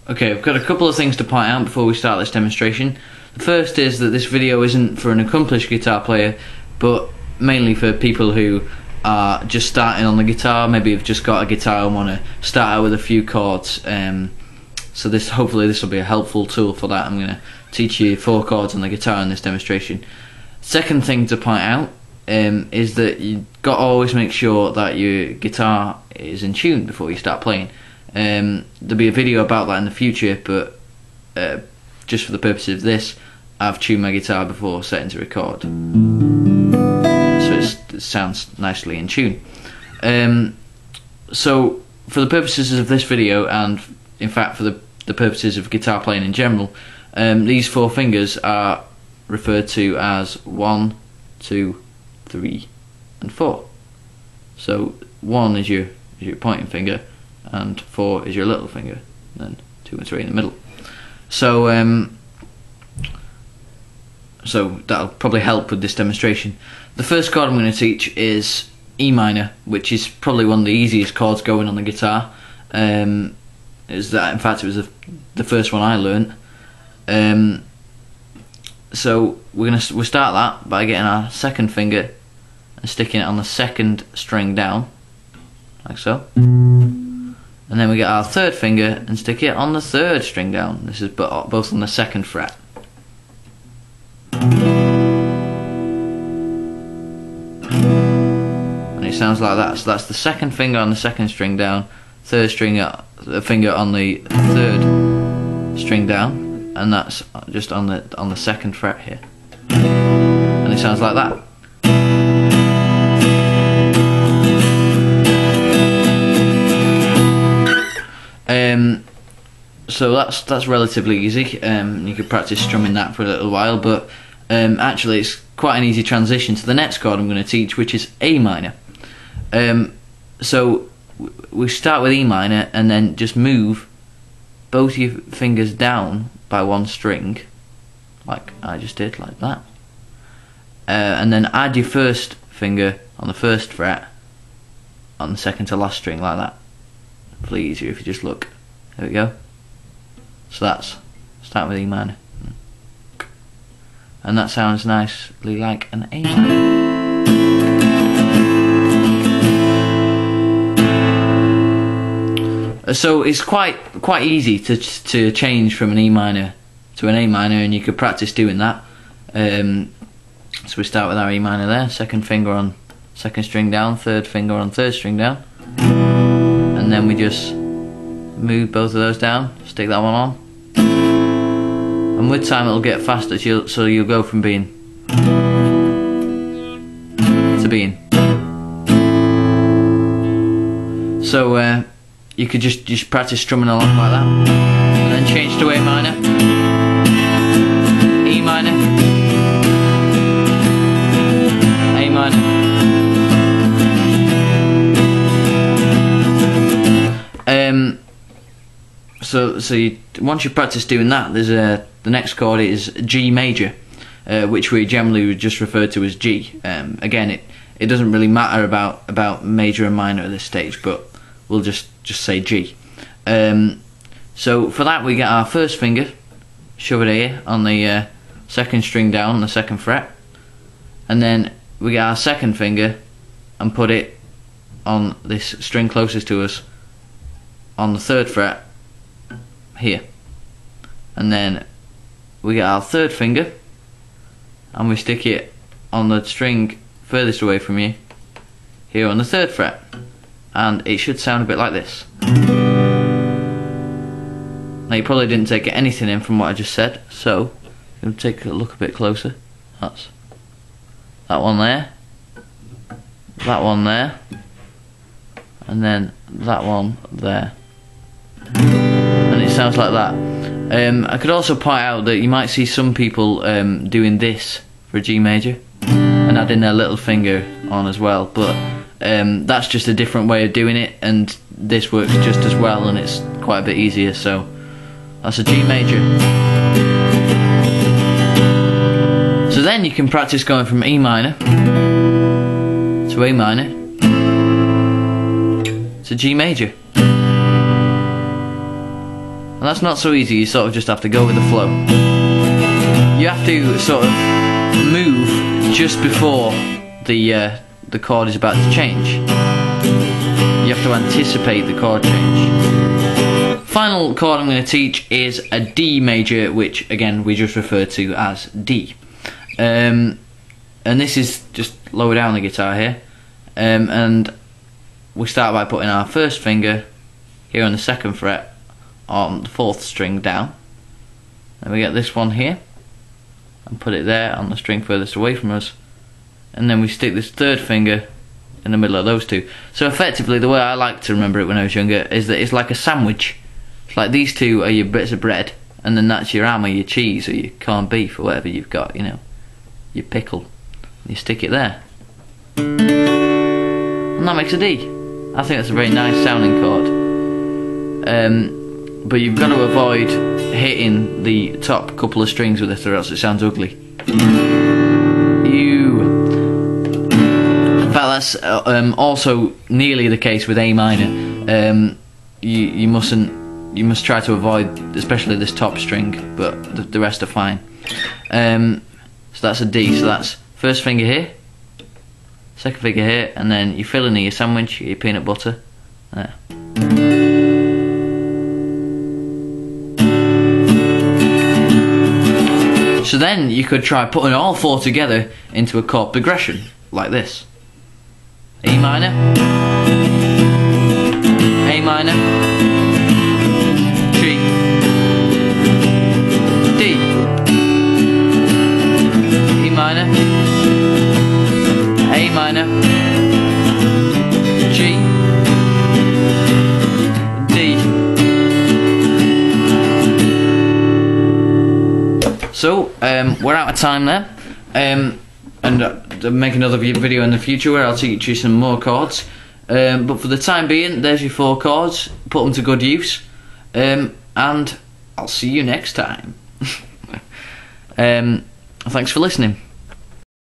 Okay, I've got a couple of things to point out before we start this demonstration. The first is that this video isn't for an accomplished guitar player, but mainly for people who are just starting on the guitar, maybe have just got a guitar and want to start out with a few chords. So hopefully this will be a helpful tool for that. I'm going to teach you 4 chords on the guitar in this demonstration. Second thing to point out is that you've got to always make sure that your guitar is in tune before you start playing. There'll be a video about that in the future, but just for the purpose of this, I've tuned my guitar before setting to record, so it sounds nicely in tune. So for the purposes of this video, and in fact for the purposes of guitar playing in general, these 4 fingers are referred to as 1, 2, 3 and 4. So 1 is your pointing finger, and 4 is your little finger, and then 2 and 3 in the middle. So so that'll probably help with this demonstration. The first chord I'm going to teach is E minor, which is probably one of the easiest chords going on the guitar. In fact, it was the first one I learnt. So we'll start that by getting our second finger and sticking it on the second string down, like so. And then we get our third finger and stick it on the third string down. This is both on the second fret. And it sounds like that. So that's the second finger on the second string down, third finger on the third string down, and that's just on the second fret here. And it sounds like that. So that's relatively easy. You could practice strumming that for a little while, but actually it's quite an easy transition to the next chord I'm going to teach, which is A minor. So we start with E minor and then just move both your fingers down by 1 string, like I just did, like that. And then add your first finger on the first fret on the second to last string, like that. Hopefully easier if you just look. There we go. So that's start with E minor, and that sounds nicely like an A minor. So it's quite easy to change from an E minor to an A minor, and you could practice doing that. So we start with our E minor there, second finger on second string down, third finger on third string down, and then we just move both of those down, stick that one on, and with time it'll get faster, so you'll go from being to being. So you could just practice strumming along like that, and then change to A minor, E minor, A minor. So once you practice doing that, there's the next chord is G major, which we generally would just refer to as G. Again, it doesn't really matter about major and minor at this stage, but we'll just say G. So for that we get our first finger, shove it here on the second string down on the second fret, and then we get our second finger and put it on this string closest to us on the third fret here, and then we get our third finger and we stick it on the string furthest away from you here on the third fret, and it should sound a bit like this. Now you probably didn't take anything in from what I just said, so we'll take a look a bit closer. That's that one there, that one there, and then that one there. And it sounds like that. I could also point out that you might see some people doing this for a G major and adding their little finger on as well, but that's just a different way of doing it, and this works just as well, and it's quite a bit easier. So that's a G major. So then you can practice going from E minor to A minor to G major. And that's not so easy. You sort of just have to go with the flow. You have to sort of move just before the chord is about to change. You have to anticipate the chord change. Final chord I'm going to teach is a D major, which again we just refer to as D. And this is just lower down the guitar here. And we start by putting our first finger here on the 2nd fret on the 4th string down. Then we get this one here and put it there on the string furthest away from us. And then we stick this 3rd finger in the middle of those two. So effectively, the way I like to remember it when I was younger is that it's like a sandwich. It's like these two are your bits of bread, and then that's your ham or your cheese or your corned beef or whatever you've got, you know, your pickle. You stick it there. And that makes a D. I think that's a very nice sounding chord. But you've got to avoid hitting the top couple of strings with it, or else it sounds ugly. In fact, that's also nearly the case with A minor. You must try to avoid, especially this top string, but the rest are fine. So that's a D. So that's 1st finger here, 2nd finger here, and then you fill in your sandwich, your peanut butter. There. So then you could try putting all 4 together into a chord progression, like this. E minor, A minor, G, D, E minor, A minor, G, D. So we're out of time there, and I'll make another video in the future where I'll teach you some more chords. But for the time being, there's your 4 chords. Put them to good use, and I'll see you next time. Thanks for listening.